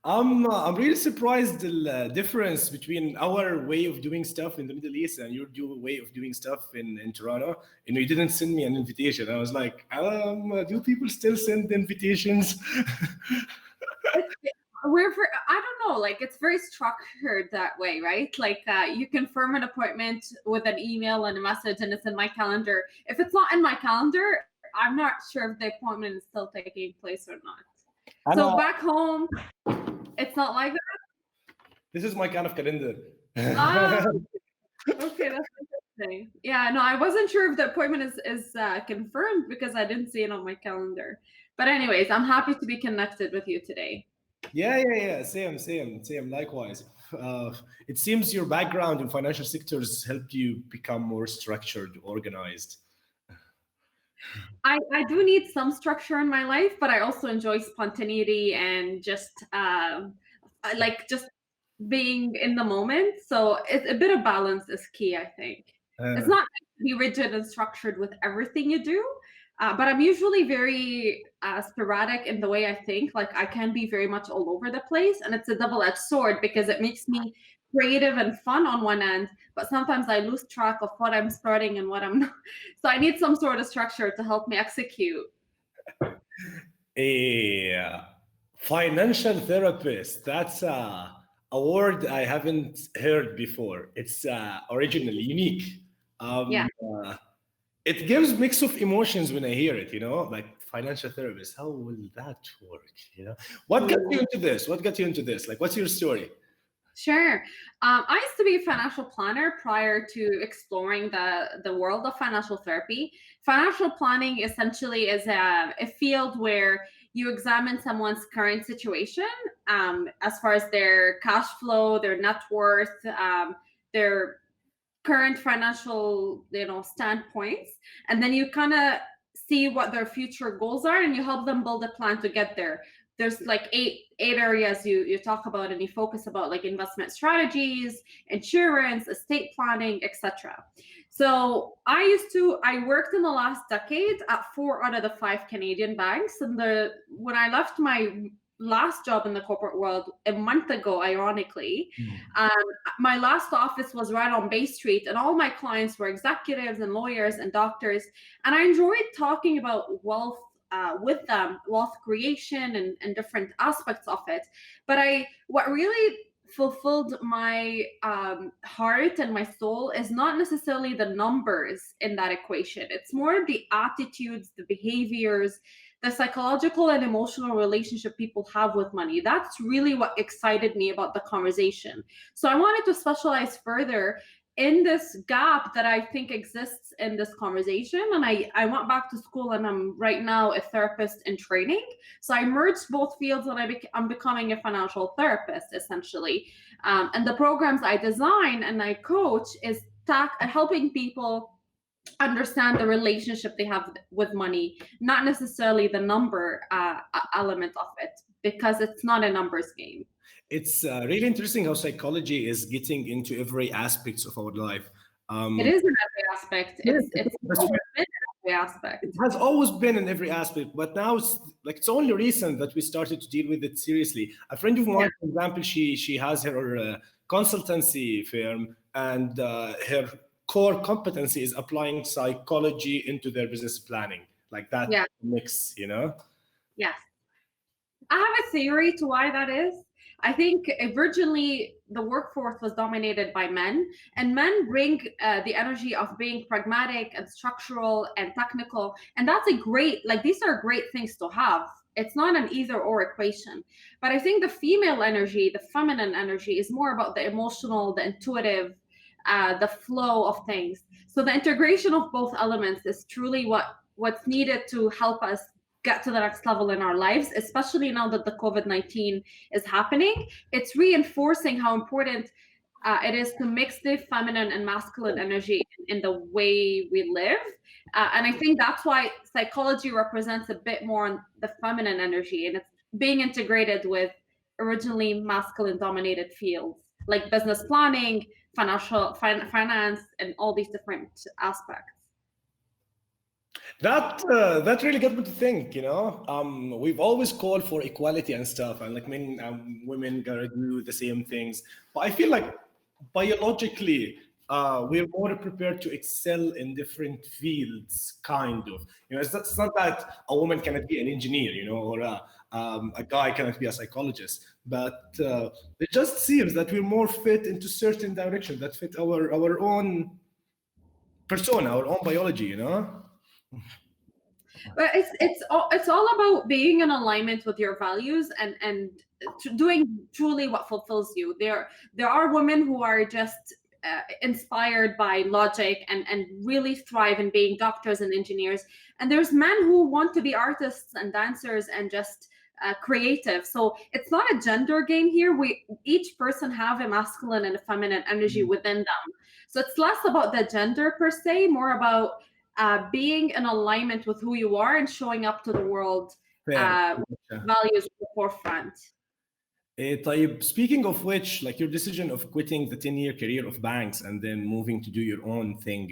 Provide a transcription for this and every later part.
I'm really surprised the difference between our way of doing stuff in the Middle East and way of doing stuff in Toronto. You didn't send me an invitation. I was like, do people still send invitations? I don't know, like it's very structured that way, right? Like you confirm an appointment with an email and a message and it's in my calendar. If it's not in my calendar, I'm not sure if the appointment is still taking place or not. So back home, it's not like that. This is my kind of calendar. Okay, that's interesting. Yeah, no, I wasn't sure if the appointment is confirmed because I didn't see it on my calendar. But anyways, I'm happy to be connected with you today. Yeah. Same. Likewise. It seems your background in financial sectors helped you become more structured, organized. I do need some structure in my life, but I also enjoy spontaneity and just just being in the moment. So it's a bit of balance is key, I think. It's not to be rigid and structured with everything you do, but I'm usually very sporadic in the way I think. Like I can be very much all over the place, and it's a double-edged sword because it makes me creative and fun on one end, but sometimes I lose track of what I'm starting and what I'm not. So I need some sort of structure to help me execute. A financial therapist, that's a word I haven't heard before. It's originally unique. It gives mix of emotions when I hear it, like financial therapist. How will that work? What got you into this? Like, what's your story? Sure. I used to be a financial planner prior to exploring the world of financial therapy. Financial planning essentially is a field where you examine someone's current situation as far as their cash flow, their net worth, their current financial standpoints, and then you kind of see what their future goals are and you help them build a plan to get there. There's like eight areas you talk about and you focus about, like investment strategies, insurance, estate planning, etc. So I worked in the last decade at 4 out of the 5 Canadian banks, and when I left my last job in the corporate world a month ago, ironically, my last office was right on Bay Street, and all my clients were executives and lawyers and doctors, and I enjoyed talking about wealth with them, wealth creation and different aspects of it. But what really fulfilled my heart and my soul is not necessarily the numbers in that equation. It's more the attitudes, the behaviors, the psychological and emotional relationship people have with money. That's really what excited me about the conversation. So I wanted to specialize further in this gap that I think exists in this conversation. And I went back to school, and I'm right now a therapist in training. So I merged both fields, and I'm becoming a financial therapist, essentially. And the programs I design and I coach is helping people understand the relationship they have with money, not necessarily the number element of it, because it's not a numbers game. It's really interesting how psychology is getting into every aspect of our life. It is in every aspect. It's always been in every aspect. It has always been in every aspect, but now it's only recent that we started to deal with it seriously. A friend of mine, for example, she has her consultancy firm, and her core competency is applying psychology into their business planning, like that mix, Yes. I have a theory to why that is. I think originally the workforce was dominated by men, and men bring the energy of being pragmatic and structural and technical. And that's these are great things to have. It's not an either or equation. But I think the female energy, the feminine energy, is more about the emotional, the intuitive, the flow of things. So the integration of both elements is truly what's needed to help us get to the next level in our lives, especially now that the COVID-19 is happening. It's reinforcing how important it is to mix the feminine and masculine energy in the way we live. And I think that's why psychology represents a bit more on the feminine energy, and it's being integrated with originally masculine dominated fields like business planning, finance, and all these different aspects. That really got me to think. We've always called for equality and stuff, and like men and women gotta do the same things. But I feel like biologically, we're more prepared to excel in different fields, kind of. It's not that a woman cannot be an engineer, or a guy cannot be a psychologist, but it just seems that we're more fit into certain directions that fit our own persona, our own biology. But it's all about being in alignment with your values and doing truly what fulfills you. There are women who are just inspired by logic and really thrive in being doctors and engineers, and there's men who want to be artists and dancers and just creative. So it's not a gender game here. We each person have a masculine and a feminine energy within them. So it's less about the gender per se, more about being in alignment with who you are and showing up to the world Fair. with values at the forefront. طيب, speaking of which, like your decision of quitting the 10-year career of banks and then moving to do your own thing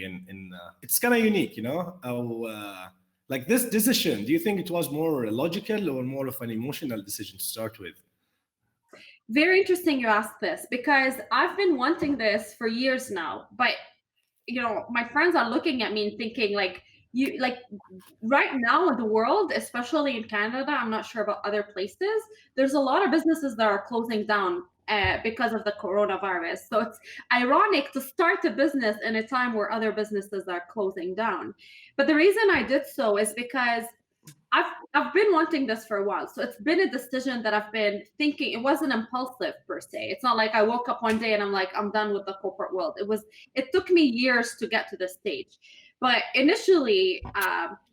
it's kind of unique. Like this decision, do you think it was more logical or more of an emotional decision to start with? Very interesting you asked this, because I've been wanting this for years now, but my friends are looking at me and thinking like, you like, right now in the world, especially in Canada, I'm not sure about other places, there's a lot of businesses that are closing down because of the coronavirus. So it's ironic to start a business in a time where other businesses are closing down. But the reason I did so is because I've been wanting this for a while. So it's been a decision that I've been thinking. It wasn't impulsive per se. It's not like I woke up one day and I'm like, I'm done with the corporate world. It took me years to get to this stage. But initially,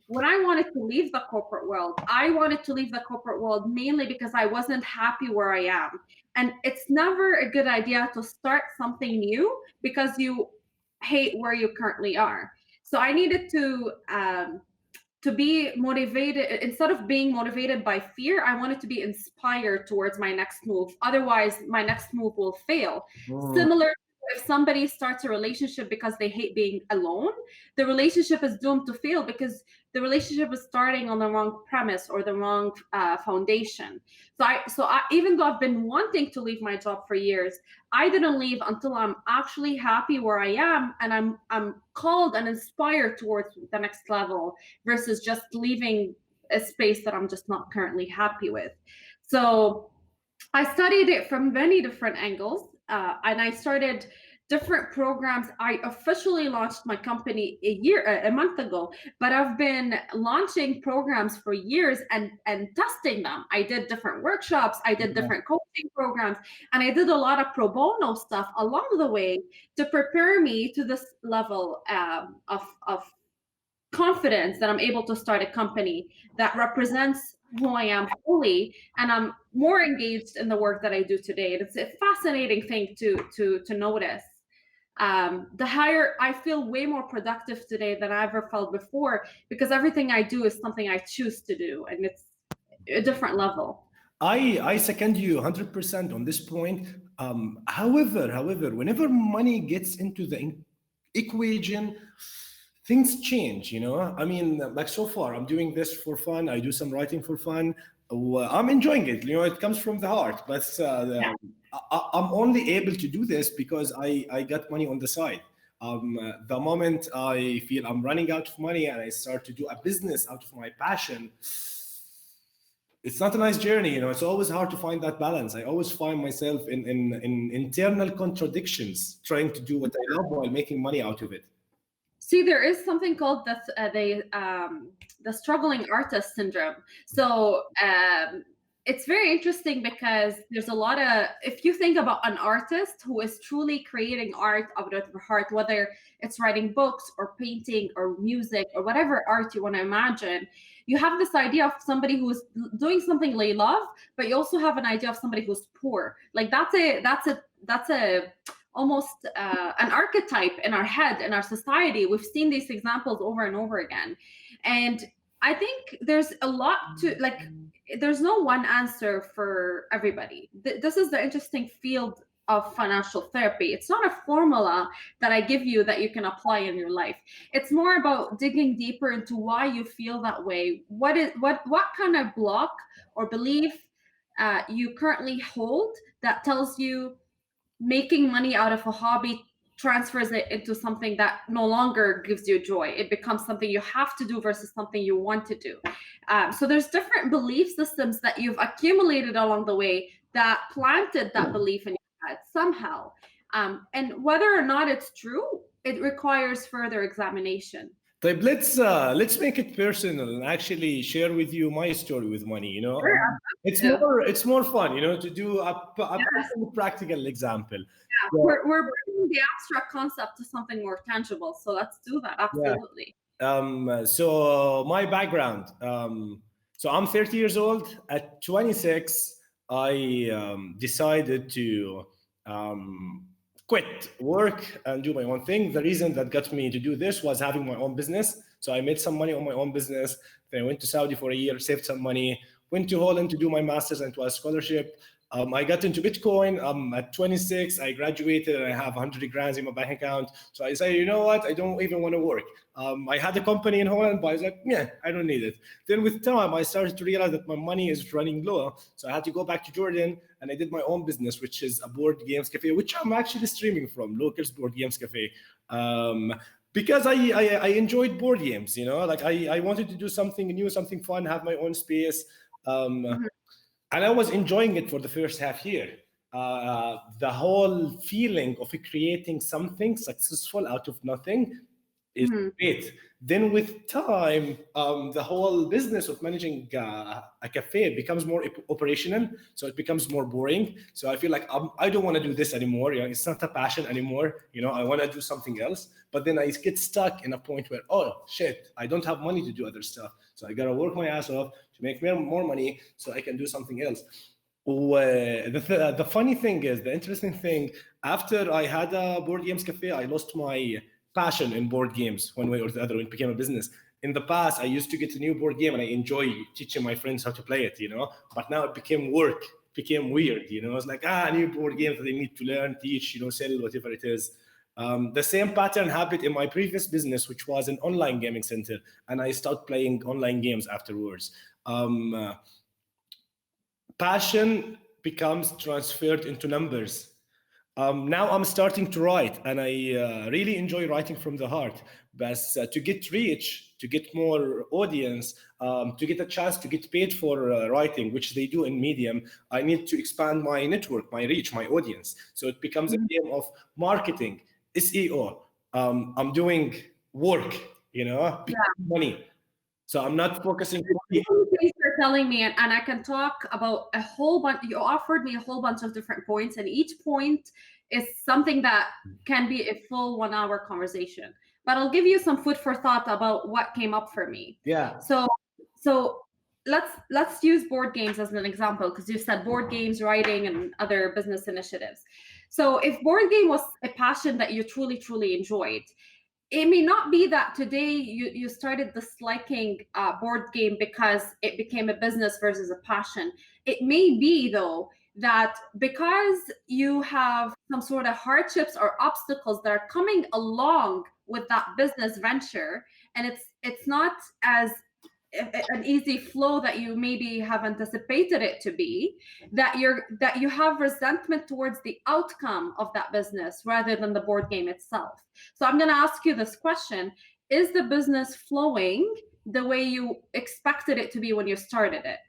when I wanted to leave the corporate world, I wanted to leave the corporate world mainly because I wasn't happy where I am. And it's never a good idea to start something new because you hate where you currently are. So I needed to be motivated. Instead of being motivated by fear, I wanted to be inspired towards my next move. Otherwise, my next move will fail. Similar to if somebody starts a relationship because they hate being alone, the relationship is doomed to fail because the relationship is starting on the wrong premise or the wrong foundation. So even though I've been wanting to leave my job for years, I didn't leave until I'm actually happy where I am and I'm called and inspired towards the next level versus just leaving a space that I'm just not currently happy with. So I studied it from many different angles, and I started different programs. I officially launched my company a month ago, but I've been launching programs for years and testing them. I did different workshops, I did different coaching programs, and I did a lot of pro bono stuff along the way to prepare me to this level of confidence that I'm able to start a company that represents who I am fully, and I'm more engaged in the work that I do today. It's a fascinating thing to notice. The higher I feel way more productive today than I ever felt before because everything I do is something I choose to do, and it's a different level. I second you 100% on this point. However, whenever money gets into the equation, things change. I mean, like so far, I'm doing this for fun. I do some writing for fun. I'm enjoying it. It comes from the heart. But Yeah. I'm only able to do this because I got money on the side. The moment I feel I'm running out of money and I start to do a business out of my passion, it's not a nice journey. It's always hard to find that balance. I always find myself in internal contradictions, trying to do what I love while making money out of it. See, there is something called the struggling artist syndrome. So it's very interesting because there's a lot of, if you think about an artist who is truly creating art out of their heart, whether it's writing books or painting or music or whatever art you want to imagine, you have this idea of somebody who's doing something they love, but you also have an idea of somebody who's poor. Like that's a almost an archetype in our head, in our society. We've seen these examples over and over again. And I think there's a lot to, like, there's no one answer for everybody. This is the interesting field of financial therapy. It's not a formula that I give you that you can apply in your life. It's more about digging deeper into why you feel that way. What kind of block or belief you currently hold that tells you making money out of a hobby transfers it into something that no longer gives you joy. It becomes something you have to do versus something you want to do. So there's different belief systems that you've accumulated along the way that planted that belief in your head somehow. And whether or not it's true, it requires further examination. طيب, let's make it personal and actually share with you my story with money. Sure, It's more fun, to do a yes, practical example. yeah. So, We're bringing the abstract concept to something more tangible. So let's do that. yeah. Absolutely. So my background. So I'm 30 years old. At 26, I decided to quit work and do my own thing. The reason that got me to do this was having my own business. So I made some money on my own business. Then I went to Saudi for a year, saved some money, went to Holland to do my master's and to a scholarship. I got into Bitcoin. At 26, I graduated and I have 100 grand in my bank account. So I say, you know what? I don't even want to work. I had a company in Holland, but I was like, yeah, I don't need it. Then with time, I started to realize that my money is running low. So I had to go back to Jordan and I did my own business, which is a board games cafe, which I'm actually streaming from, Locals Board Games Cafe. Because I enjoyed board games, like I wanted to do something new, something fun, have my own space. Mhm. And I was enjoying it for the first half year. The whole feeling of creating something successful out of nothing is Mhm. great. Then with time, the whole business of managing a cafe becomes more operational, so it becomes more boring. So I feel like I don't want to do this anymore. It's not a passion anymore. I want to do something else. But then I get stuck in a point where, oh shit, I don't have money to do other stuff. So I gotta work my ass off to make more money so I can do something else. The funny thing is, the interesting thing, after I had a board games cafe, I lost my passion in board games one way or the other when it became a business. In the past, I used to get a new board game and I enjoy teaching my friends how to play it, but now it became work, became weird, It's like, a new board game that they need to learn, teach, sell, whatever it is. The same pattern happened in my previous business, which was an online gaming center, and I started playing online games afterwards. Passion becomes transferred into numbers. Now I'm starting to write, and I really enjoy writing from the heart. But to get reach, to get more audience, to get a chance to get paid for writing, which they do in Medium, I need to expand my network, my reach, my audience. So it becomes a game of marketing, SEO. I'm doing work, money. So I'm not focusing. Things you're telling me, and I can talk about a whole bunch. You offered me a whole bunch of different points, and each point is something that can be a full 1 hour conversation. But I'll give you some food for thought about what came up for me. Yeah. So let's use board games as an example, because you said board games, writing, and other business initiatives. So if board game was a passion that you truly enjoyed, it may not be that today you started disliking board game because it became a business versus a passion. It may be, though, that because you have some sort of hardships or obstacles that are coming along with that business venture, and it's not as an easy flow that you maybe have anticipated it to be, that you have resentment towards the outcome of that business rather than the board game itself. So I'm going to ask you this question: is the business flowing the way you expected it to be when you started it?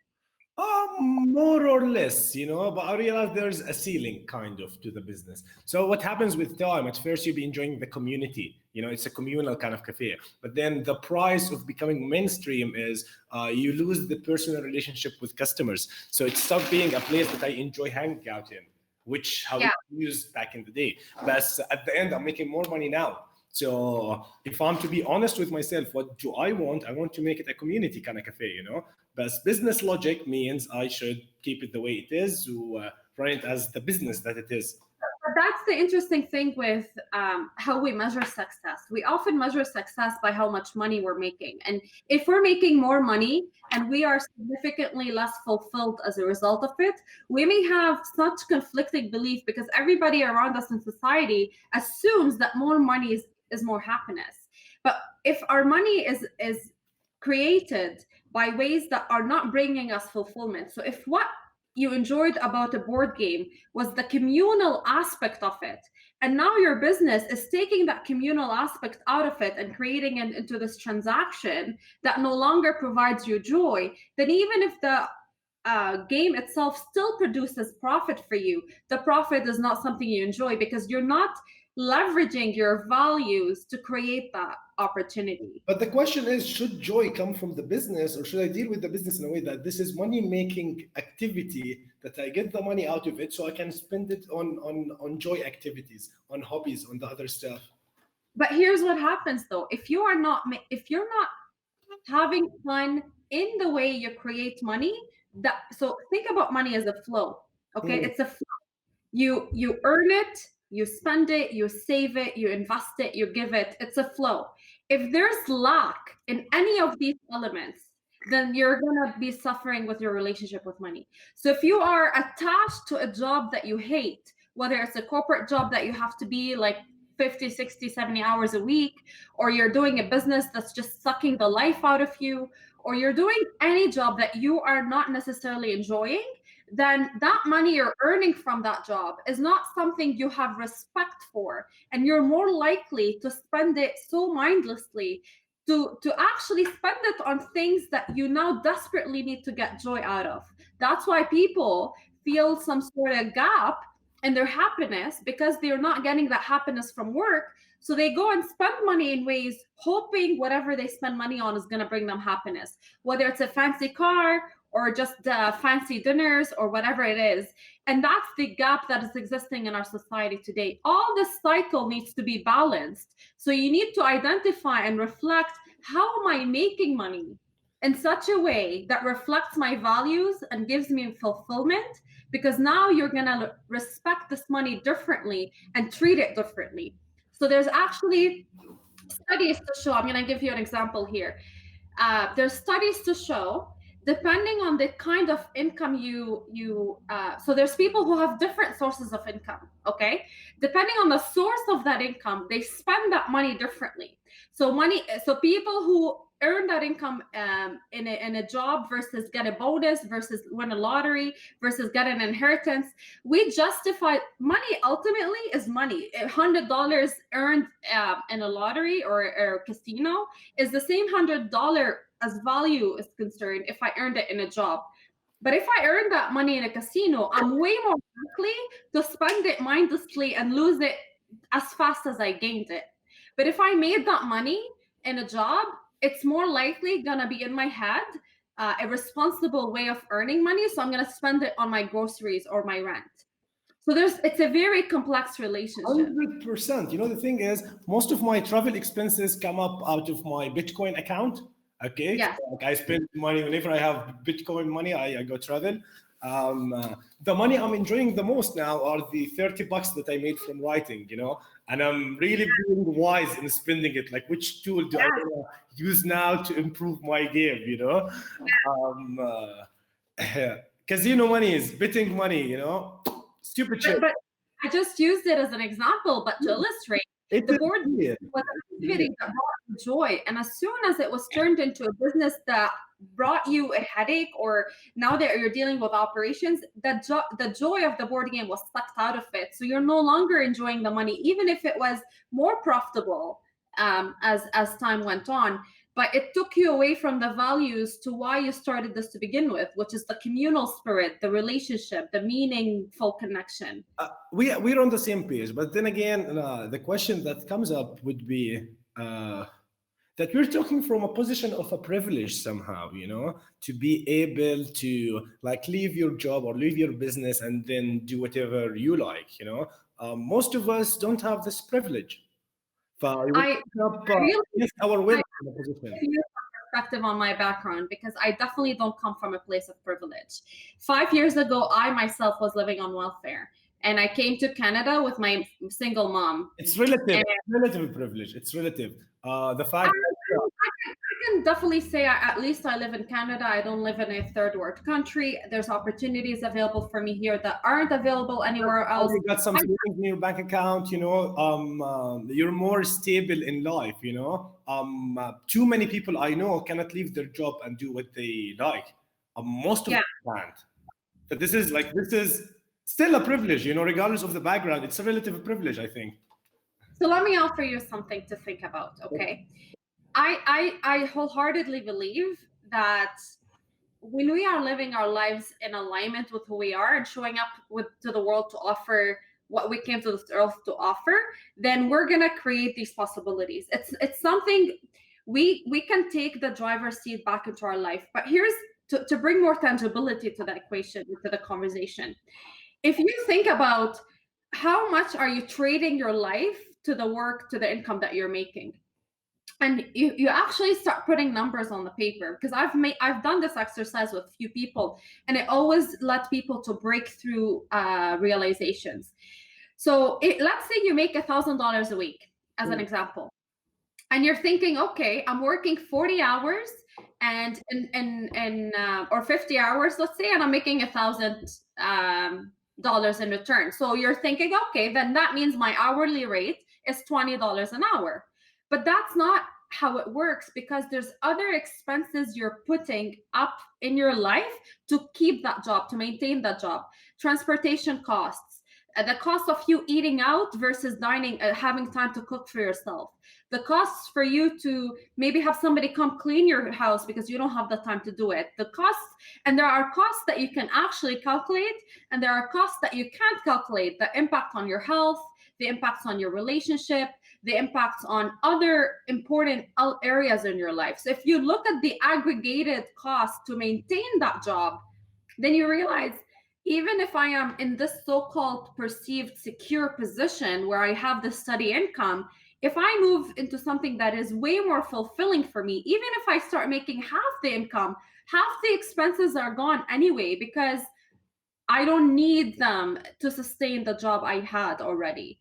More or less, but I realize there's a ceiling kind of to the business. So what happens with time, at first you'll be enjoying the community, it's a communal kind of cafe. But then the price of becoming mainstream is you lose the personal relationship with customers. So it stopped being a place that I enjoy hanging out in, which how Yeah. we used back in the day. But at the end, I'm making more money now. So if I'm to be honest with myself, what do I want? I want to make it a community kind of cafe, But business logic means I should keep it the way it is, to run it as the business that it is. But that's the interesting thing with how we measure success. We often measure success by how much money we're making. And if we're making more money and we are significantly less fulfilled as a result of it, we may have such conflicting belief because everybody around us in society assumes that more money is more happiness. But if our money is created by ways that are not bringing us fulfillment, so if what you enjoyed about a board game was the communal aspect of it, and now your business is taking that communal aspect out of it and creating it into this transaction that no longer provides you joy, then even if the game itself still produces profit for you, the profit is not something you enjoy because you're not leveraging your values to create that opportunity. But the question is, should joy come from the business, or should I deal with the business in a way that this is money making activity, that I get the money out of it so I can spend it on joy activities, on hobbies, on the other stuff? But here's what happens though: if you're not having fun in the way you create money, so think about money as a flow. Okay, Mm. it's a flow. You earn it, you spend it, you save it, you invest it, you give it. It's a flow. If there's lack in any of these elements, then you're gonna be suffering with your relationship with money. So if you are attached to a job that you hate, whether it's a corporate job that you have to be like 50, 60, 70 hours a week, or you're doing a business that's just sucking the life out of you, or you're doing any job that you are not necessarily enjoying, then that money you're earning from that job is not something you have respect for. And you're more likely to spend it so mindlessly to actually spend it on things that you now desperately need to get joy out of. That's why people feel some sort of gap in their happiness because they're not getting that happiness from work. So they go and spend money in ways hoping whatever they spend money on is going to bring them happiness, whether it's a fancy car or just fancy dinners or whatever it is. And that's the gap that is existing in our society today. All this cycle needs to be balanced. So you need to identify and reflect, how am I making money in such a way that reflects my values and gives me fulfillment? Because now you're going to respect this money differently and treat it differently. So there's actually studies to show, I'm going to give you an example here. There's studies to show, depending on the kind of income so there's people who have different sources of income. Okay, depending on the source of that income, they spend that money differently. So people who earn that income in a job versus get a bonus versus win a lottery versus get an inheritance, we justify money ultimately is money. $100 earned in a lottery or a casino is the same $100 as value is concerned if I earned it in a job. But if I earn that money in a casino, I'm way more likely to spend it mindlessly and lose it as fast as I gained it. But if I made that money in a job, it's more likely gonna be in my head a responsible way of earning money. So I'm gonna spend it on my groceries or my rent. So it's a very complex relationship. 100%. You know, the thing is, most of my travel expenses come up out of my Bitcoin account. Okay. Yes. So, like, I spend money whenever I have Bitcoin money, I go travel. The money I'm enjoying the most now are the $30 that I made from writing, you know, and I'm really being wise in spending it. Like, which tool do I want to use now to improve my game, you know? Casino money is betting money, you know? Stupid shit. But I just used it as an example, but to illustrate, the board was an activity that brought joy. And as soon as it was turned into a business that brought you a headache, or now that you're dealing with operations, the joy of the board game was sucked out of it. So you're no longer enjoying the money, even if it was more profitable as time went on. But it took you away from the values to why you started this to begin with, which is the communal spirit, the relationship, the meaningful connection. We're on the same page, but then again, the question that comes up would be that we're talking from a position of a privilege somehow, you know, to be able to like leave your job or leave your business and then do whatever you like, you know. Most of us don't have this privilege. I really our will in the give position. you some perspective on my background because I definitely don't come from a place of privilege. 5 years ago, I myself was living on welfare. and I came to Canada with my single mom. It's relative. And Relative privilege. It's relative. The fact that I can definitely say at least I live in Canada. I don't live in a third world country. There's opportunities available for me here that aren't available anywhere else. you got some savings in your bank account, you're more stable in life, too many people I know cannot leave their job and do what they like. Most of Yeah. them can't. But this is still a privilege, regardless of the background. It's a relative privilege, I think. So let me offer you something to think about, okay? I wholeheartedly believe that when we are living our lives in alignment with who we are and showing up to the world to offer what we came to this earth to offer, then we're gonna create these possibilities. It's something we can take the driver's seat back into our life. But here's to bring more tangibility to the equation, to the conversation. If you think about how much are you trading your life to the work, to the income that you're making, and you actually start putting numbers on the paper, because I've done this exercise with a few people, and it always led people to break through realizations. So let's say you make $1,000 a week as an example, and you're thinking, okay, I'm working 40 hours and or 50 hours, let's say, and I'm making $1,000 in return. So you're thinking, okay, then that means my hourly rate is $20 an hour. But that's not how it works, because there's other expenses you're putting up in your life to keep that job, to maintain that job. Transportation costs, the cost of you eating out versus dining, having time to cook for yourself, the costs for you to maybe have somebody come clean your house because you don't have the time to do it, the costs. And there are costs that you can actually calculate, and there are costs that you can't calculate, the impact on your health, the impacts on your relationship, the impacts on other important areas in your life. So if you look at the aggregated cost to maintain that job, then you realize, even if I am in this so-called perceived secure position where I have this steady income, if I move into something that is way more fulfilling for me, even if I start making half the income, half the expenses are gone anyway, because I don't need them to sustain the job I had already.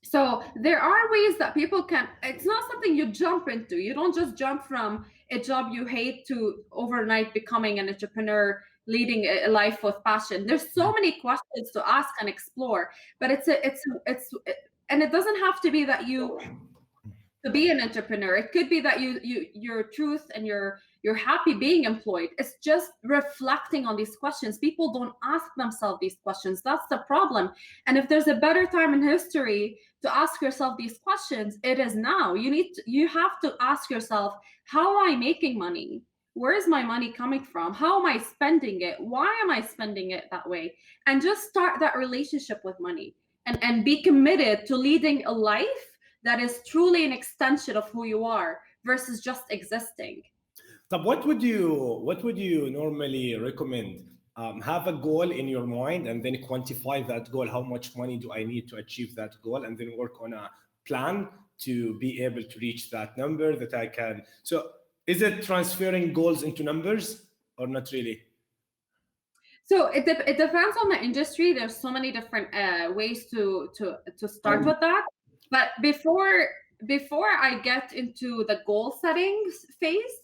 So there are ways that people can, it's not something you jump into. You don't just jump from a job you hate to overnight becoming an entrepreneur, leading a life with passion. There's so many questions to ask and explore, but and it doesn't have to be that you to be an entrepreneur. It could be that your truth and you're happy being employed. It's just reflecting on these questions. People don't ask themselves these questions. That's the problem. And if there's a better time in history to ask yourself these questions, it is now. You have to ask yourself, how am I making money? Where is my money coming from? How am I spending it? Why am I spending it that way? And just start that relationship with money, and be committed to leading a life that is truly an extension of who you are versus just existing. So what would you normally recommend? Have a goal in your mind and then quantify that goal. How much money do I need to achieve that goal? And then work on a plan to be able to reach that number that I can. So is it transferring goals into numbers or not really? So it depends on the industry. There's so many different ways to start with that. But before I get into the goal settings phase,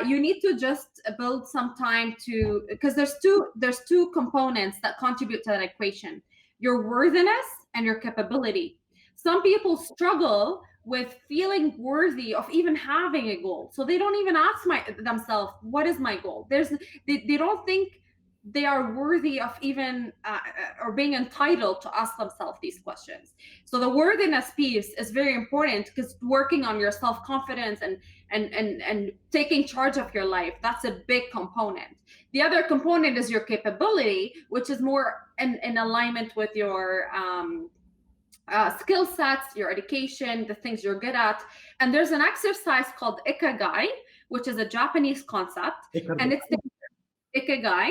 you need to just build some time to, because there's two components that contribute to that equation: your worthiness and your capability. Some people struggle with feeling worthy of even having a goal, so they don't even ask themselves, what is my goal? They don't think they are worthy of even or being entitled to ask themselves these questions. So the worthiness piece is very important, because working on your self-confidence and taking charge of your life, that's a big component. The other component is your capability, which is more in alignment with your skill sets, your education, the things you're good at. And there's an exercise called Ikigai, which is a Japanese concept. And it's the Ikigai.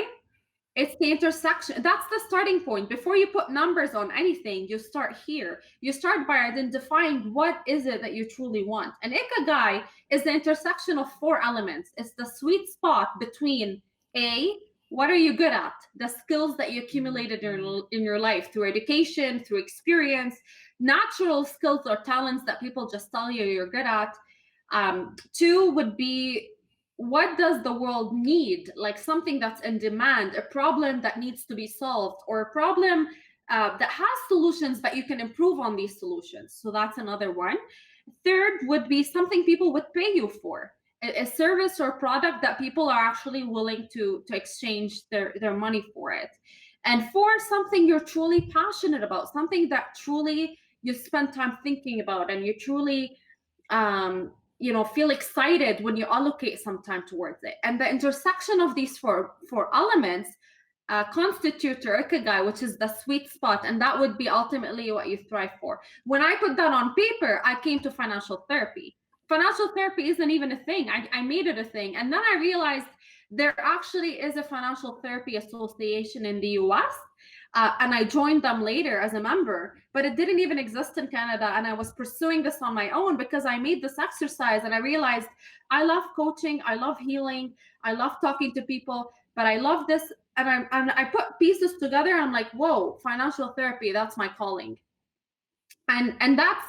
It's the intersection. That's the starting point. Before you put numbers on anything, you start here. You start by identifying what is it that you truly want. And Ikigai is the intersection of four elements. It's the sweet spot between A, What are you good at? The skills that you accumulated in your life through education, through experience, natural skills or talents that people just tell you you're good at. Two would be, what does the world need? Like something that's in demand, a problem that needs to be solved, or a problem that has solutions, but you can improve on these solutions. So that's another one. Third would be something people would pay you for, a service or product that people are actually willing to exchange their money for it. And four, something you're truly passionate about, something that truly you spend time thinking about, and you truly feel excited when you allocate some time towards it. And the intersection of these four elements constitute your ikigai, which is the sweet spot, and that would be ultimately what you thrive for. When I put that on paper, I came to financial therapy. Financial therapy isn't even a thing. I made it a thing, and then I realized there actually is a financial therapy association in the US, and I joined them later as a member, but it didn't even exist in Canada. And I was pursuing this on my own because I made this exercise and I realized I love coaching, I love healing, I love talking to people, but I love this. And I put pieces together. I'm like, whoa, financial therapy, that's my calling. And that's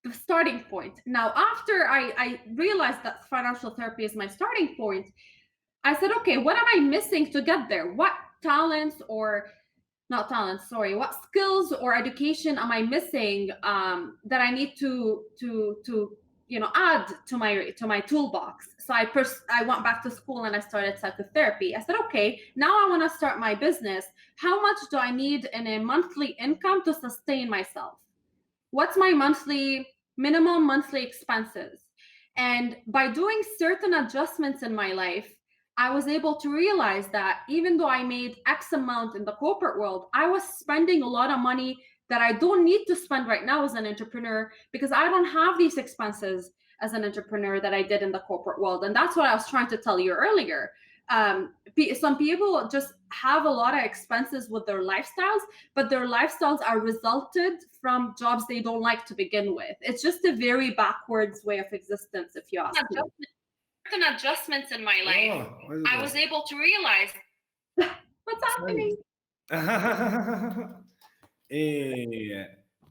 the starting point. Now, after I realized that financial therapy is my starting point, I said, okay, what am I missing to get there? What talents or not talents, sorry, what skills or education am I missing that I need to add to my toolbox? So I went back to school and I started psychotherapy. I said, okay, now I want to start my business. How much do I need in a monthly income to sustain myself? What's my minimum monthly expenses? And by doing certain adjustments in my life, I was able to realize that even though I made X amount in the corporate world, I was spending a lot of money that I don't need to spend right now as an entrepreneur, because I don't have these expenses as an entrepreneur that I did in the corporate world. And that's what I was trying to tell you earlier. Some people just have a lot of expenses with their lifestyles, but their lifestyles are resulted from jobs they don't like to begin with. It's just a very backwards way of existence, if you ask me. Certain adjustments in my life, I was able to realize what's happening.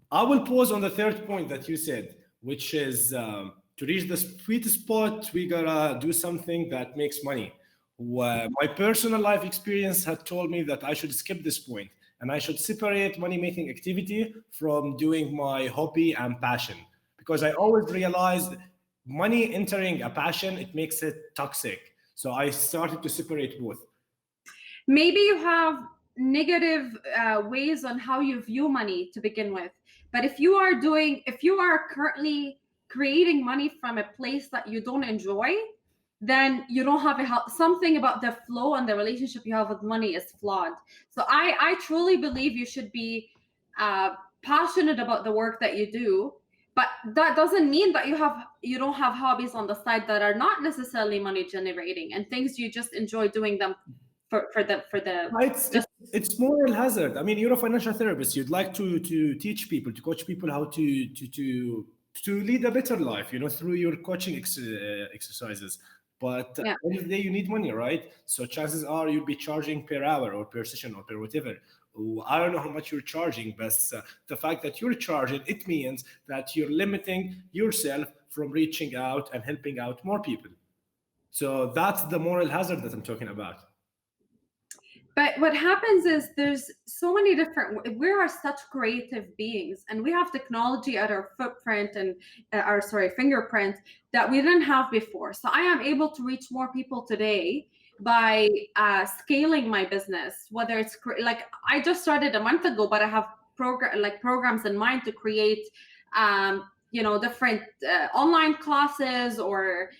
I will pause on the third point that you said, which is to reach the sweet spot, we gotta do something that makes money. My personal life experience had told me that I should skip this point and I should separate money making activity from doing my hobby and passion, because I always realized money entering a passion, it makes it toxic. So I started to separate both. Maybe you have negative ways on how you view money to begin with, but if you are currently creating money from a place that you don't enjoy, then you don't have something about the flow and the relationship you have with money is flawed. So I truly believe you should be passionate about the work that you do, but that doesn't mean that you don't have hobbies on the side that are not necessarily money generating and things you just enjoy doing them for the it's moral hazard. I mean, you're a financial therapist. You'd like to teach people, to coach people how to lead a better life, through your coaching exercises. But at the end of the day, you need money, right? So chances are you'll be charging per hour or per session or per whatever. I don't know how much you're charging, but the fact that you're charging, it means that you're limiting yourself from reaching out and helping out more people. So that's the moral hazard that I'm talking about. But what happens is there's so many we are such creative beings, and we have technology at our footprint and fingerprint that we didn't have before. So I am able to reach more people today by scaling my business, whether it's like I just started a month ago, but I have programs in mind to create different online classes or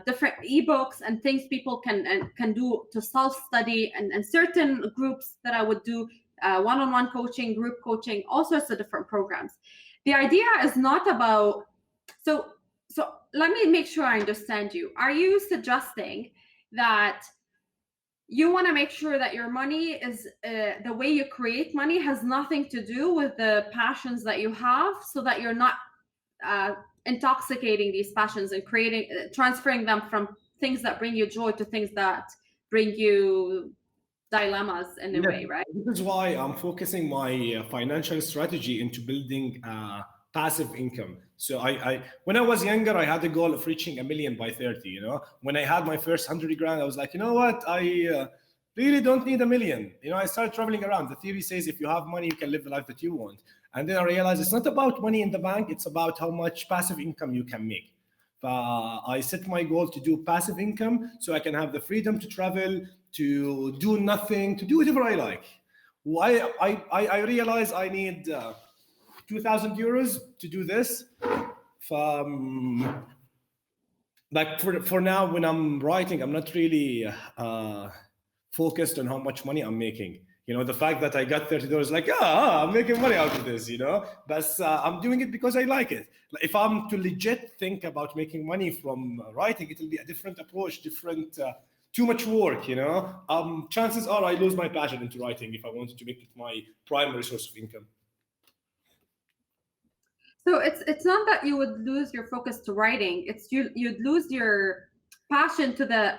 different ebooks and things people can do to self-study, and certain groups that I would do one-on-one coaching, group coaching, all sorts of different programs. The idea is not about so let me make sure I understand you. Are you suggesting that you want to make sure that your money is the way you create money has nothing to do with the passions that you have, so that you're not intoxicating these passions and transferring them from things that bring you joy to things that bring you dilemmas in a Yes, way, right? this is why I'm focusing my financial strategy into building passive income. So when I was younger, I had a goal of reaching 1 million by 30. When I had my first 100 grand, I was like, you know what, I really don't need 1 million. I started traveling around. The theory says if you have money, you can live the life that you want. And then I realized it's not about money in the bank; it's about how much passive income you can make. I set my goal to do passive income so I can have the freedom to travel, to do nothing, to do whatever I like. Why I realize I need 2,000 euros to do this. Um, like for now, when I'm writing, I'm not really focused on how much money I'm making. The fact that I got $30, like, I'm making money out of this, But I'm doing it because I like it. Like, if I'm to legit think about making money from writing, it'll be a different approach, different, too much work, Chances are I lose my passion into writing if I wanted to make it my primary source of income. So it's not that you would lose your focus to writing. It's you'd lose your passion to the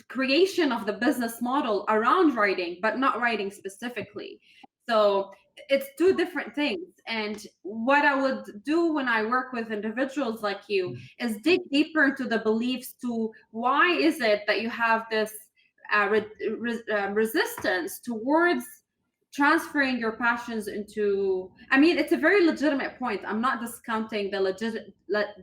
creation of the business model around writing, but not writing specifically. So it's two different things. And what I would do when I work with individuals like you is dig deeper into the beliefs to why is it that you have this resistance towards transferring your passions into, I mean, it's a very legitimate point. I'm not discounting the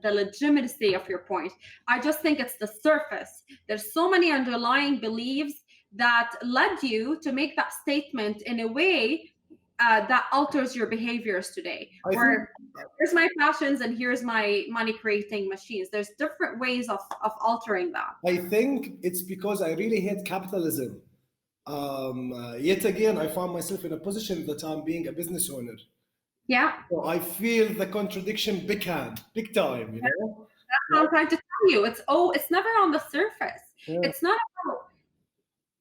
legitimacy of your point. I just think it's the surface. There's so many underlying beliefs that led you to make that statement in a way that alters your behaviors today. Where here's my passions and here's my money creating machines. There's different ways of altering that. I think it's because I really hate capitalism. Yet again, I found myself in a position that I'm being a business owner. Yeah. So I feel the contradiction big hand, big time, That's what I'm trying to tell you. It's never on the surface. Yeah. It's not about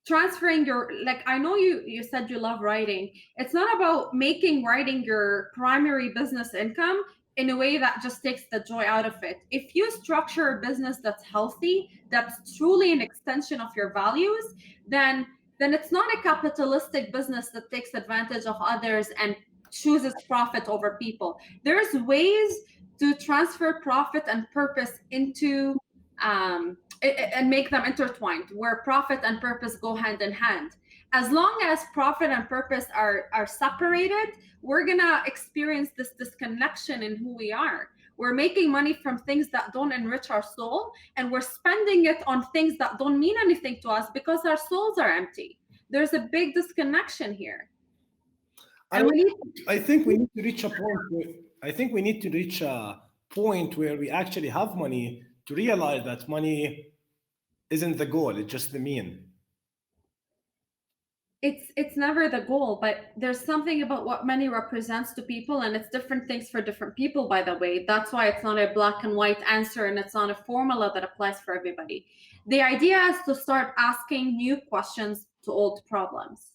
transferring your, like, I know you said you love writing. It's not about making writing your primary business income in a way that just takes the joy out of it. If you structure a business that's healthy, that's truly an extension of your values, then it's not a capitalistic business that takes advantage of others and chooses profit over people. There's ways to transfer profit and purpose into and make them intertwined, where profit and purpose go hand in hand. As long as profit and purpose are separated, we're gonna experience this disconnection in who we are. We're making money from things that don't enrich our soul, and we're spending it on things that don't mean anything to us because our souls are empty. There's a big disconnection here. I think we need to reach a point where we actually have money to realize that money isn't the goal, it's just the mean. It's never the goal, but there's something about what money represents to people, and it's different things for different people, by the way. That's why it's not a black and white answer, and it's not a formula that applies for everybody. The idea is to start asking new questions to old problems.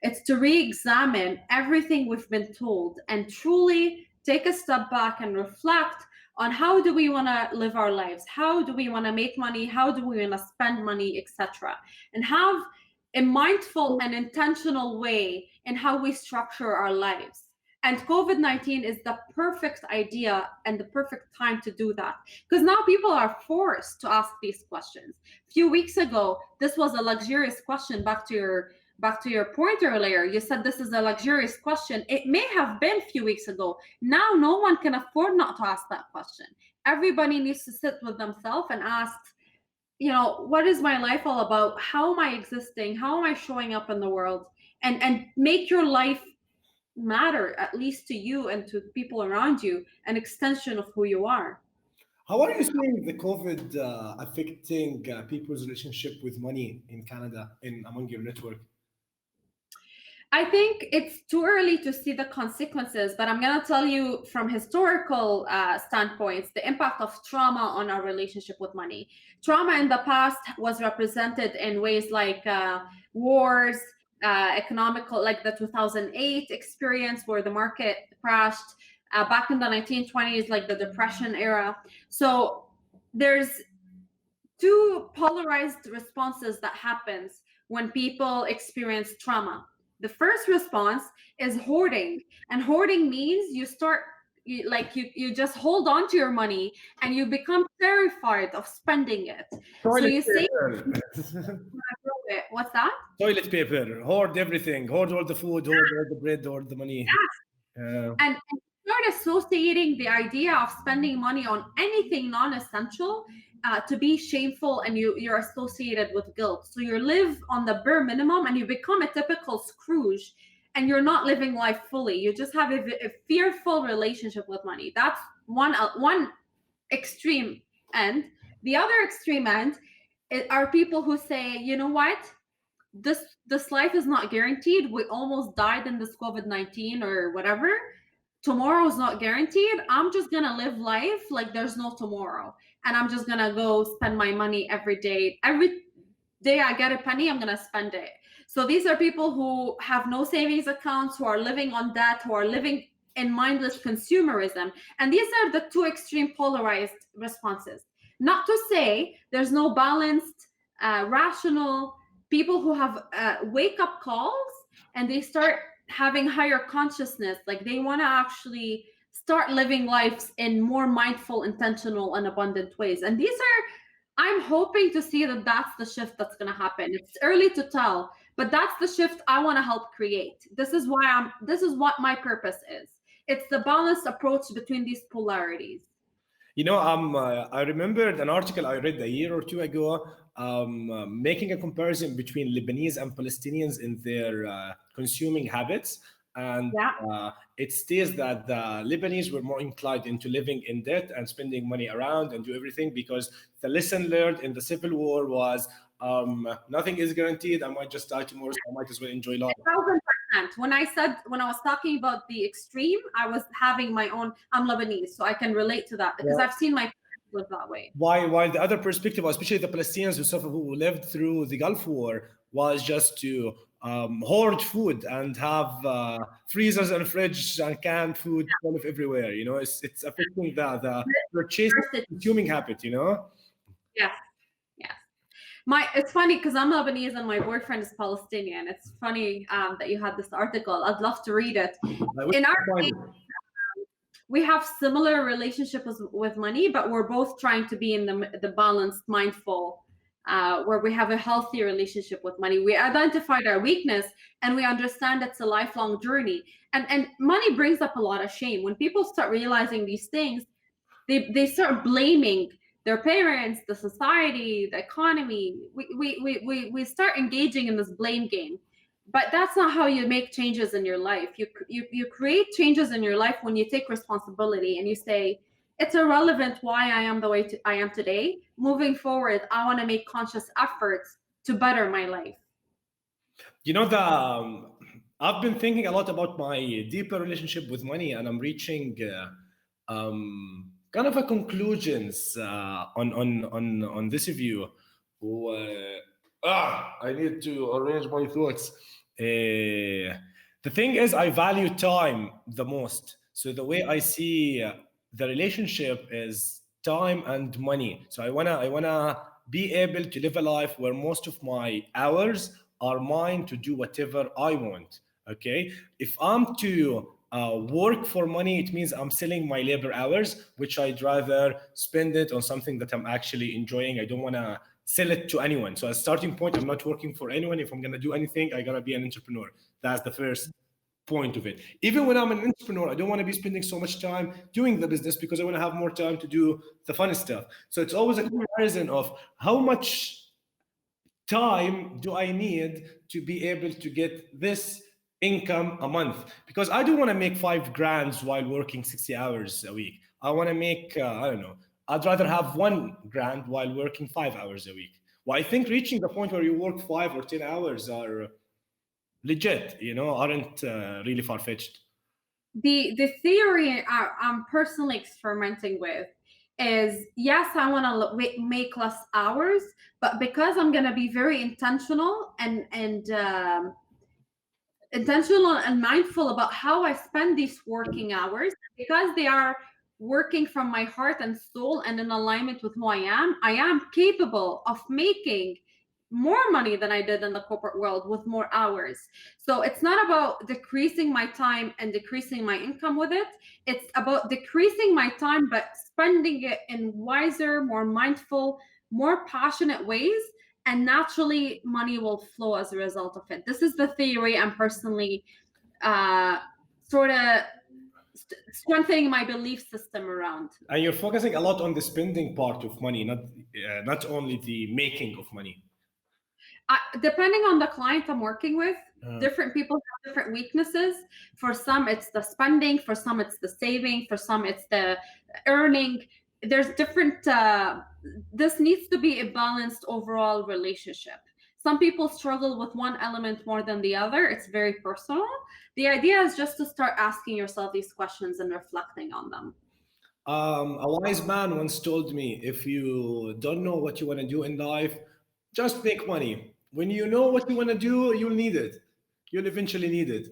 It's to re-examine everything we've been told and truly take a step back and reflect on how do we want to live our lives, how do we want to make money, how do we want to spend money, etc., and have a mindful and intentional way in how we structure our lives. And COVID-19 is the perfect idea and the perfect time to do that, because now people are forced to ask these questions. A few weeks ago, this was a luxurious question. Back to your point earlier, you said this is a luxurious question. It may have been a few weeks ago. Now no one can afford not to ask that question. Everybody needs to sit with themselves and ask, what is my life all about? How am I existing? How am I showing up in the world? And make your life matter, at least to you and to people around you, an extension of who you are. How are you seeing the COVID affecting people's relationship with money in Canada, among your network? I think it's too early to see the consequences, but I'm going to tell you from historical standpoints, the impact of trauma on our relationship with money. Trauma in the past was represented in ways like wars, economical, like the 2008 experience where the market crashed, back in the 1920s, like the Depression era. So there's two polarized responses that happens when people experience trauma. The first response is hoarding, and hoarding means you just hold on to your money and you become terrified of spending it. So Toilet you save paper. it. What's that? Toilet paper. Hoard everything. Hoard all the food. Hoard all the bread. Hoard the money. And start associating the idea of spending money on anything non-essential to be shameful, and you're associated with guilt. So you live on the bare minimum and you become a typical Scrooge, and you're not living life fully. You just have a fearful relationship with money. That's one extreme end. The other extreme end are people who say, you know what, this life is not guaranteed. We almost died in this COVID-19 or whatever. Tomorrow is not guaranteed. I'm just gonna live life like there's no tomorrow, and I'm just gonna go spend my money every day. Every day I get a penny, I'm gonna spend it. So these are people who have no savings accounts, who are living on debt, who are living in mindless consumerism. And these are the two extreme polarized responses. Not to say there's no balanced, rational people who have wake up calls, and they start having higher consciousness, like they want to actually start living lives in more mindful, intentional, and abundant ways. And these are, I'm hoping to see that that's the shift that's going to happen. It's early to tell, but that's the shift I want to help create. This is what my purpose is. It's the balanced approach between these polarities. I remembered an article I read a year or two ago, making a comparison between Lebanese and Palestinians in their consuming habits. And Yeah. it states that the Lebanese were more inclined into living in debt and spending money around and do everything, because the lesson learned in the civil war was nothing is guaranteed. I might just die tomorrow, so I might as well enjoy life. 1,000%. When I was talking about the extreme, I was having my own. I'm Lebanese, so I can relate to that because I've seen my parents live that way. While the other perspective, especially the Palestinians who lived through the Gulf War, was just to hoard food and have freezers and fridge and canned food kind of everywhere. It's affecting the purchase consuming habit. Yes. It's funny because I'm Lebanese and my boyfriend is Palestinian. It's funny that you had this article. I'd love to read it. In our case, we have similar relationship with money, but we're both trying to be in the balanced, mindful, where we have a healthy relationship with money. We identified our weakness and we understand it's a lifelong journey. And money brings up a lot of shame. When people start realizing these things, they start blaming their parents, the society, the economy. We start engaging in this blame game. But that's not how you make changes in your life. You create changes in your life when you take responsibility and you say, it's irrelevant why I am the way I am today. Moving forward, I want to make conscious efforts to better my life. I've been thinking a lot about my deeper relationship with money, and I'm reaching kind of a conclusions on this view. I need to arrange my thoughts. The thing is, I value time the most. So the way I see the relationship is time and money. So I wanna be able to live a life where most of my hours are mine to do whatever I want. Okay, if I'm to work for money, it means I'm selling my labor hours, which I'd rather spend it on something that I'm actually enjoying. I don't want to sell it to anyone. So, as a starting point, I'm not working for anyone. If I'm going to do anything, I got to be an entrepreneur. That's the first point of it. Even when I'm an entrepreneur, I don't want to be spending so much time doing the business because I want to have more time to do the fun stuff. So, it's always a comparison of how much time do I need to be able to get this income a month, because I don't want to make 5 grand while working 60 hours a week. I want to make, I don't know, I'd rather have 1 grand while working 5 hours a week. Well, I think reaching the point where you work 5 or 10 hours are legit, aren't really far fetched. The theory I'm personally experimenting with is, yes, I want to make less hours, but because I'm going to be very intentional and intentional and mindful about how I spend these working hours, because they are working from my heart and soul and in alignment with who I am capable of making more money than I did in the corporate world with more hours. So it's not about decreasing my time and decreasing my income with it. It's about decreasing my time, but spending it in wiser, more mindful, more passionate ways. And naturally, money will flow as a result of it. This is the theory I'm personally sort of strengthening my belief system around. And you're focusing a lot on the spending part of money, not only the making of money. Depending on the client I'm working with, different people have different weaknesses. For some, it's the spending. For some, it's the saving. For some, it's the earning. There's different. This needs to be a balanced overall relationship. Some people struggle with one element more than the other. It's very personal. The idea is just to start asking yourself these questions and reflecting on them. A wise man once told me, if you don't know what you want to do in life, just make money. When you know what you want to do, you'll need it. You'll eventually need it.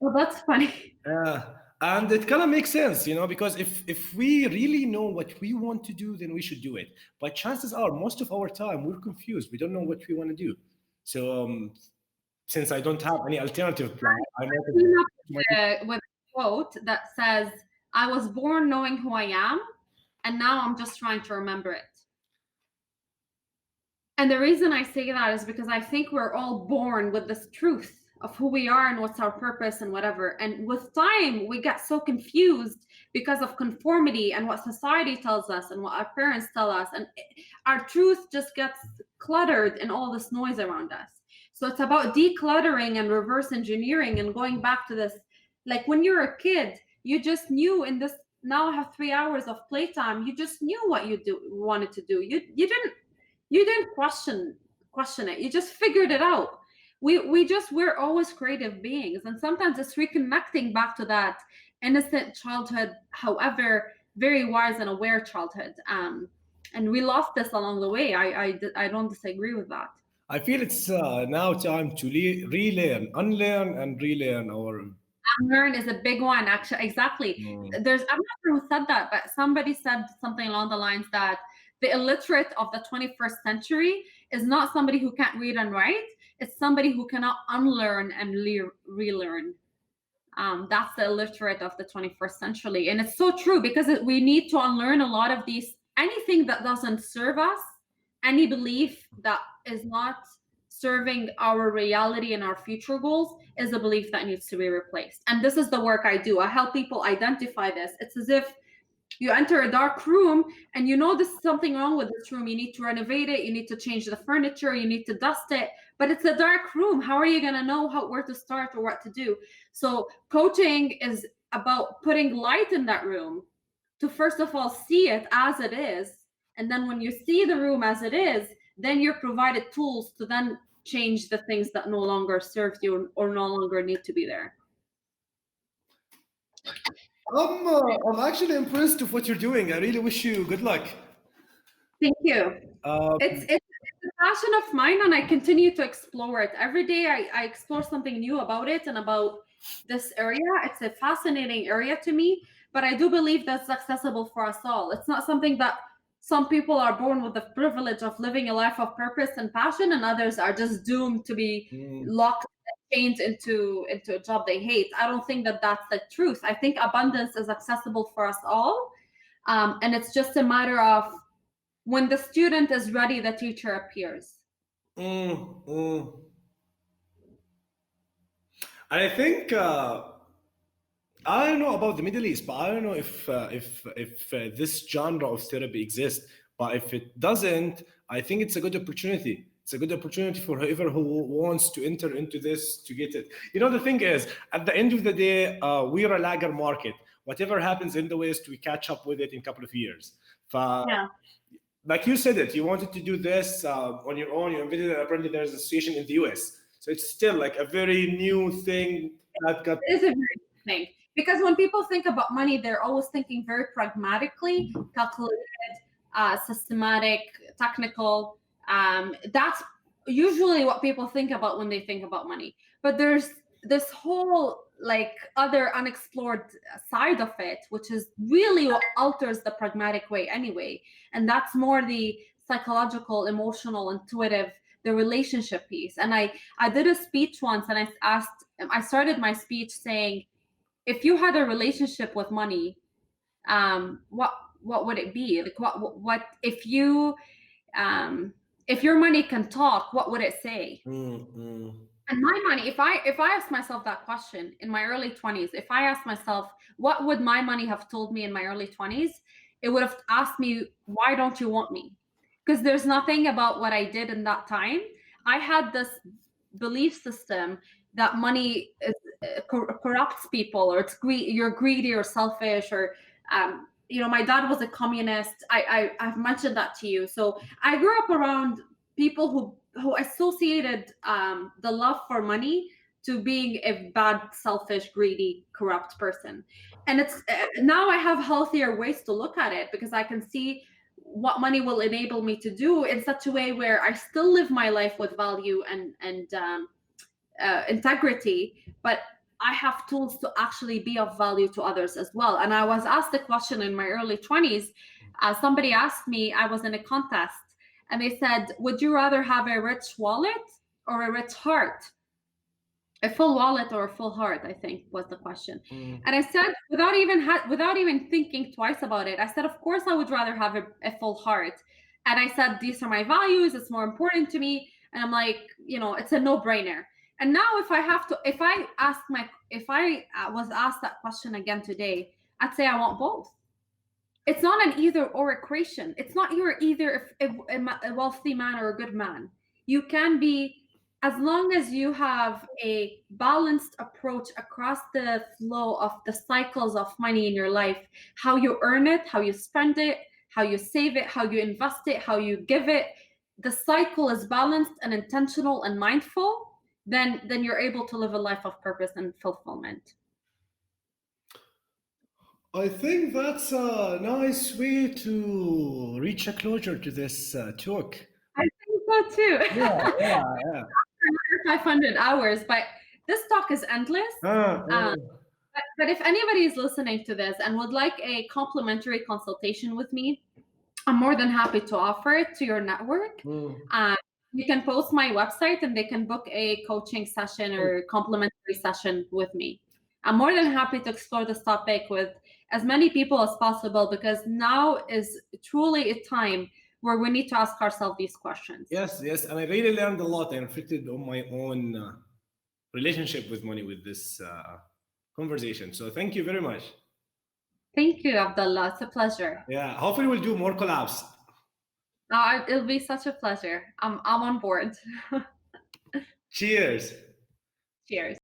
Well, that's funny. And it kind of makes sense, because if we really know what we want to do, then we should do it. But chances are, most of our time, we're confused. We don't know what we want to do. So since I don't have any alternative plan, I came up with a quote that says, "I was born knowing who I am, and now I'm just trying to remember it." And the reason I say that is because I think we're all born with this truth of who we are and what's our purpose and whatever. And with time, we get so confused because of conformity and what society tells us and what our parents tell us. And our truth just gets cluttered in all this noise around us. So it's about decluttering and reverse engineering and going back to this. Like when you're a kid, you just knew in this, now I have 3 hours of playtime. You just knew what you wanted to do. You didn't question it. You just figured it out. We're always creative beings, and sometimes it's reconnecting back to that innocent childhood, however very wise and aware childhood. And we lost this along the way. I don't disagree with that. I feel it's now time to relearn, unlearn, and relearn our. Unlearn is a big one, actually. Exactly. I'm not sure who said that, but somebody said something along the lines that the illiterate of the 21st century is not somebody who can't read and write. It's somebody who cannot unlearn and relearn. That's the illiterate of the 21st century. And it's so true because we need to unlearn a lot of these, anything that doesn't serve us, any belief that is not serving our reality and our future goals is a belief that needs to be replaced. And this is the work I do. I help people identify this. It's as if you enter a dark room and you know there's something wrong with this room. You need to renovate it. You need to change the furniture. You need to dust it. But it's a dark room. How are you going to know where to start or what to do? So coaching is about putting light in that room to first of all see it as it is. And then when you see the room as it is, then you're provided tools to then change the things that no longer serve you or no longer need to be there. I'm actually impressed with what you're doing. I really wish you good luck. Thank you. It's a passion of mine, and I continue to explore it. Every day I explore something new about it and about this area. It's a fascinating area to me, but I do believe that's accessible for us all. It's not something that some people are born with the privilege of living a life of purpose and passion, and others are just doomed to be locked chained into a job they hate. I don't think that that's the truth. I think abundance is accessible for us all, and it's just a matter of when the student is ready, the teacher appears. I think I don't know about the Middle East, but I don't know if this genre of therapy exists. But if it doesn't, I think it's a good opportunity. It's a good opportunity for whoever who wants to enter into this to get it. The thing is, at the end of the day, we're a laggard market. Whatever happens in the West, we catch up with it in a couple of years. Yeah. Like you said it, you wanted to do this on your own. You invented it. Apparently, there's a situation in the US. So it's still like a very new thing that got. It is a very new thing. Because when people think about money, they're always thinking very pragmatically, calculated, systematic, technical. That's usually what people think about when they think about money. But there's this whole like other unexplored side of it, which is really what alters the pragmatic way anyway. And that's more the psychological, emotional, intuitive, the relationship piece. And I did a speech once, and I started my speech saying, if you had a relationship with money, what would it be? Like what if your money can talk, what would it say? And my money, if I asked myself that question in my early 20s, if I asked myself, what would my money have told me in my early 20s? It would have asked me, why don't you want me? Because there's nothing about what I did in that time. I had this belief system that money is, corrupts people, or you're greedy or selfish, or my dad was a communist. I've mentioned that to you. So I grew up around people who associated the love for money to being a bad, selfish, greedy, corrupt person. And it's now I have healthier ways to look at it, because I can see what money will enable me to do in such a way where I still live my life with value and integrity, but I have tools to actually be of value to others as well. And I was asked a question in my early 20s. Somebody asked me, I was in a contest, and they said, would you rather have a rich wallet or a rich heart? A full wallet or a full heart, I think was the question. And I said, without even thinking twice about it, I said, of course I would rather have a full heart. And I said, these are my values, it's more important to me. And I'm like, it's a no-brainer. And now if I was asked that question again today, I'd say I want both. It's not an either or equation. It's not you're either a wealthy man or a good man. You can be, as long as you have a balanced approach across the flow of the cycles of money in your life, how you earn it, how you spend it, how you save it, how you invest it, how you give it, the cycle is balanced and intentional and mindful, then you're able to live a life of purpose and fulfillment. I think that's a nice way to reach a closure to this talk. I think so too. Yeah. 500 hours, but this talk is endless. But if anybody is listening to this and would like a complimentary consultation with me, I'm more than happy to offer it to your network. You can post my website and they can book a coaching session or complimentary session with me. I'm more than happy to explore this topic with as many people as possible, because now is truly a time where we need to ask ourselves these questions. Yes, and I really learned a lot. I reflected on my own relationship with money with this conversation. So thank you very much. Thank you, Abdullah. It's a pleasure. Yeah, hopefully we'll do more collabs. It'll be such a pleasure. I'm on board. Cheers. Cheers.